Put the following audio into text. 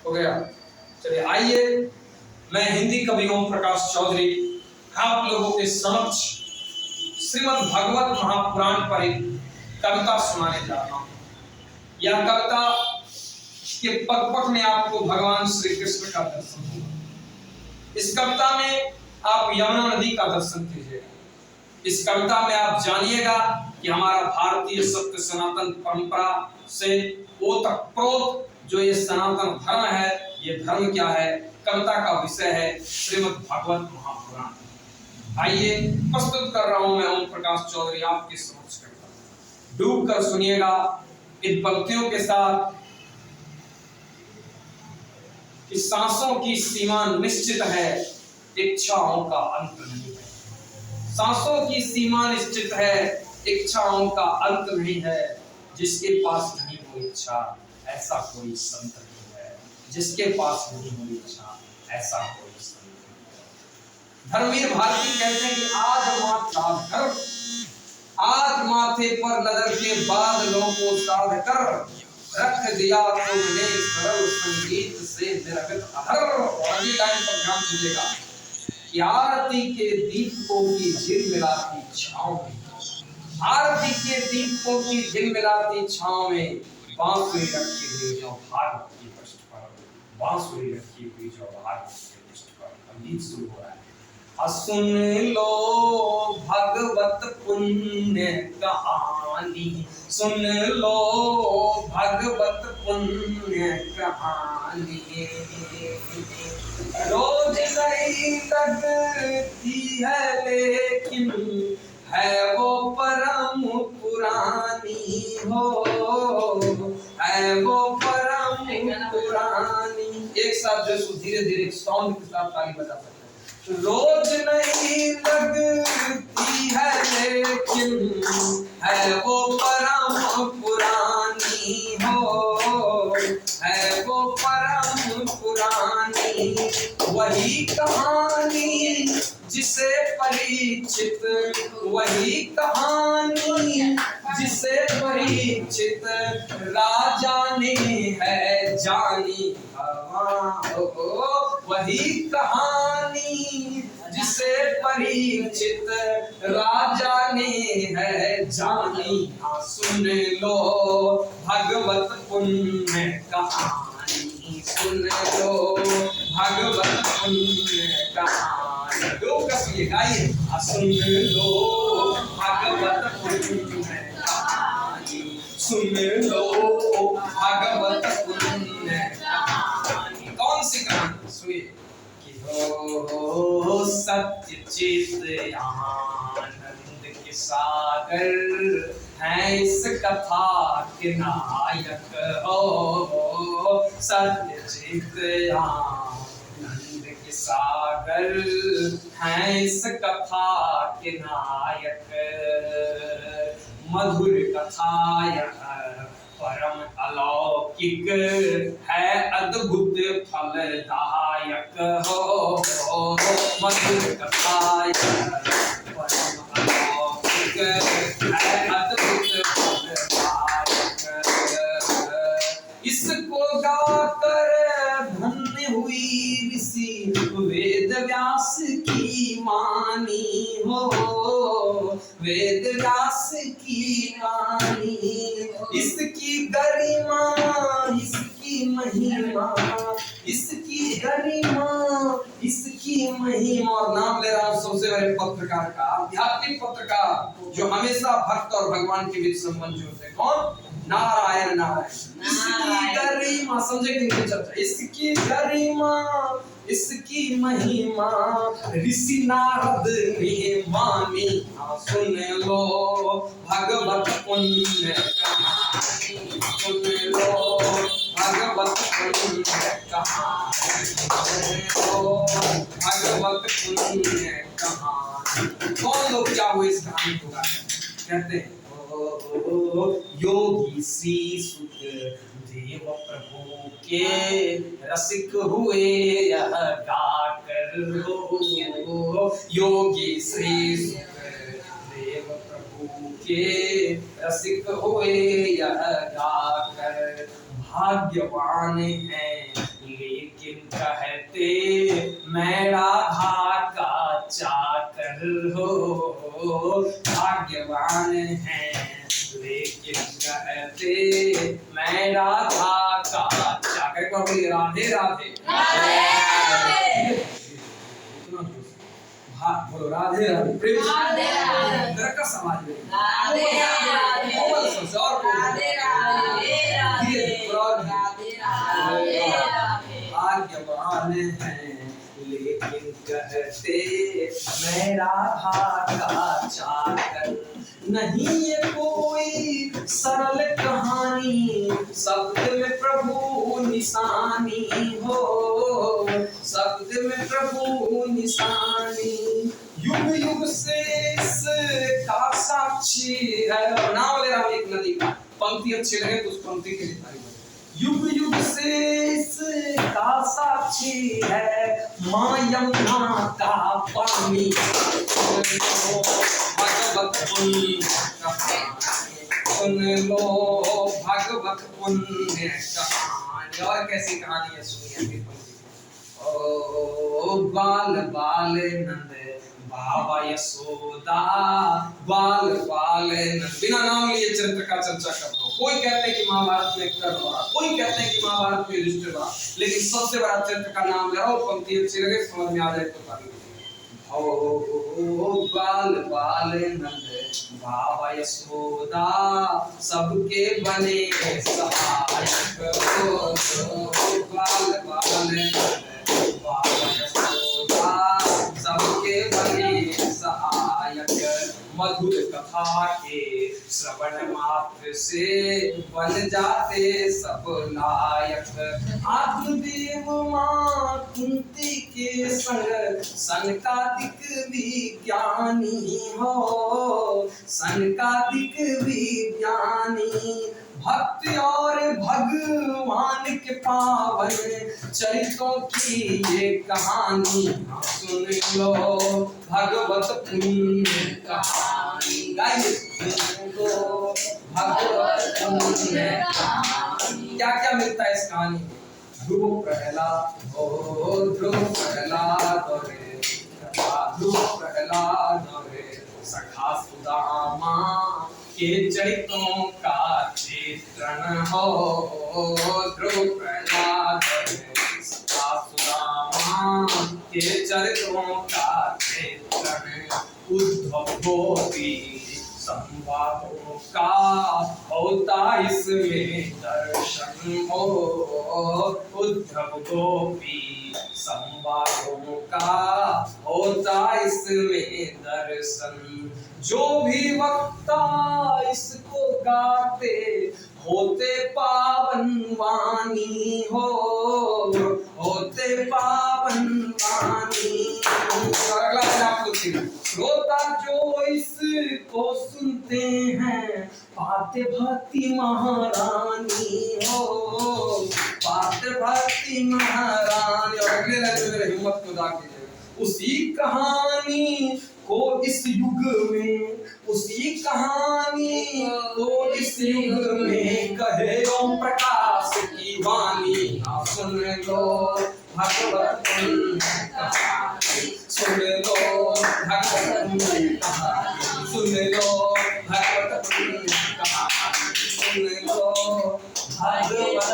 हो गया। चलिए आइए, मैं हिंदी कवि ओम प्रकाश चौधरी आप लोगों के समक्ष श्रीमद् भागवत महापुराण पर एक कविता सुनाने जा रहा हूं। यह कविता के पग पग में आपको भगवान श्री कृष्ण का दर्शन होगा। इस कविता में आप यमुना नदी का दर्शन कीजिएगा। इस कविता में आप जानिएगा कि हमारा भारतीय सत्य सनातन परंपरा से ओतप्रोत जो ये सनातन धर्म है, ये धर्म क्या है। कविता का विषय है श्रीमद् भागवत महापुराण। आइए, प्रस्तुत कर रहा हूं मैं ओम प्रकाश चौधरी आपके समक्ष कविता। डूब कर सुनिएगा इन पंक्तियों के साथ कि सांसों की सीमा निश्चित है, इच्छाओं का अंत नहीं है। सांसों की सीमा निश्चित है, इच्छाओं का अंत नहीं है। जिसके पास नहीं हो इच्छा, ऐसा कोई संत नहीं है। जिसके पास नहीं हो इच्छा, ऐसा कोई संत नहीं है। धर्मवीर भारती कहते हैं कि आज माथे पर नजर के बादलों को साध कर रख दिया तुमने सरल संगीत से निरगत अधर। अगली लाइन पर ध्यान दीजिएगा कि आरती के दीपकों की झिलमिलाती छांव में, आरती के दीपकों की झिलमिलाती छांव में बांसुरी रखी हुई जो भारत की पृष्ठ पर, बांसुरी रखी हुई जो भारत के पृष्ठ पर। गीत शुरू हो रहा है। सुन लो भगवत पुण्य कहानी, सुन लो भगवत पुण्य कहानी। रोज नई लगती है लेकिन है वो परम पुरानी हो, है वो परम पुरानी। एक साथ जो धीरे धीरे साउंड के साथ ताली बजा सकते हैं। रोज नई लगती है लेकिन है वो परम पुरानी हो, है वो परम पुरानी। वही कहानी जिसे परीक्षित, वही कहानी जिसे परीक्षित राजा ने है जानी। वही कहानी जिसे परीक्षित राजा ने है जानी। सुन लो भगवत पुण्य कहानी, सुन लो भगवत पुण्य कहानी। दो कसिए गाइए। सुन लो भगवत पुण्य कहानी, सुन लो भगवत पुण्य कहानी। कौन सी कहानी? सुनिए कि हो सत्य चित आनंद के सागर है इस कथा के नायक हो। सत्य चित आनंद के सागर है इस कथा के नायक। मधुर कथा यह परम अलौकिक है, अद्भुत फलदायक हो। मधुर कथा यह परम अलौकिक है, अद्भुत फलदायक। इसको गाकर धन्य हुई ऋषि वेद व्यास की वाणी हो, वेद व्यास की वाणी। इसकी गरिमा, इसकी महिमा, इसकी गरिमा, इसकी महिमा। और नाम ले रहा हूं सबसे बड़े पत्रकार का, आध्यात्मिक पत्रकार जो हमेशा भक्त और भगवान के बीच संबंध जोड़ते हैं। कौन? नारायण नारायण। इसकी गरिमा, समझे कि चर्चा। इसकी गरिमा, इसकी महिमा ऋषि नारद ने मानी। सुन लो भगवत पुण्य कहानी, सुन लो भगवत पुण्य कहानी, सुन लो भगवत पुण्य कहानी। कौन लोग क्या हुए इस कहानी को कहते हैं? योगी श्री सुत देव प्रभु के रसिक हुए यह गाकर हो। योगी श्री सुत देव प्रभु के रसिक हुए यह गाकर। भाग्यवान हैं लेकिन कहते मैं राधा का चाकर हो। भाग्यवान है लेकिन कहते मैं राधा का चाकर। को बोलिए राधे राधे। हाँ बोलो राधे राधे। प्रेम से का समाज में राधे राधे। भाग्यवान है लेकिन कहते मैं राधा का चाकर। नहीं ये कोई सरल कहानी, शब्द में प्रभु निशानी हो। शब्द में प्रभु निशानी युग युग से इसका साक्षी है। नाम ले रहा हूं एक नदी का, पंक्ति अच्छी लगे तो उस पंक्ति के लिए तारीफ। युग युग से इसका साक्षी है मां यमुना का पानी। भगवत पुण्य सुन लो, भगवत पुण्य कहानी। और कैसी कहानी है सुनिए। ओ बाल बाल नंद बाबा यशोदा, बाल बाल नंद। बिना नाम लिए चरित्र का चर्चा कर रहा हूं। कोई कहते हैं कि महाभारत में कर्ण बड़ा, कोई कहते हैं कि महाभारत में युधिष्ठिर बड़ा, लेकिन सबसे बड़ा चरित्र का नाम ले रहा हूं। पंक्ति अच्छी लगे समझ में आ जाए तो तारीफ। ओ बाल बाल नंद बाबा यशोदा, सबके बने सहायक। बाल बाल नंद बाबा यशोदा, सबके बने सहायक। मधुर कथा के श्रवण मात्र से बन जाते सब लायक। आत्मदेव मां कुंती के संग सनकादिक विज्ञानी हो। सनकादिक विज्ञानी भक्त और भगवान के पावन चरित्रों की ये कहानी। सुन लो भगवत पुण्य कहानी। गाइए सुन लो भगवत पुण्य कहानी। क्या क्या मिलता है इस कहानी में? ध्रुव प्रहलाद, ध्रुव प्रहलाद रे, ध्रुव प्रहलाद रे, सखा सुदामा के चरित्रों का चित्रण हो। ध्रुव प्रहलाद रे, सखा सुदामा के चरित्रों का चित्रण। उद्धव गोपी संवादों का होता इसमें दर्शन हो। उद्धव गोपी संवादों का होता इसमें दर्शन। जो भी वक्ता इसको गाते होते पावन वाणी हो। होते पावन वाणी। श्रोता जो इसको सुनते हैं पाते भक्ति महारानी हो। पाते भक्ति महारानी। और अगले लाइन में हिम्मत को दाखिल उसी कहानी को इस युग में, उसी कहानी को इस युग में कहे ओम प्रकाश की वाणी। सुन लो भगवत कहानी, सुन लो भगवत कहानी, सुन लो भगवत कहानी, सुन लो भगवत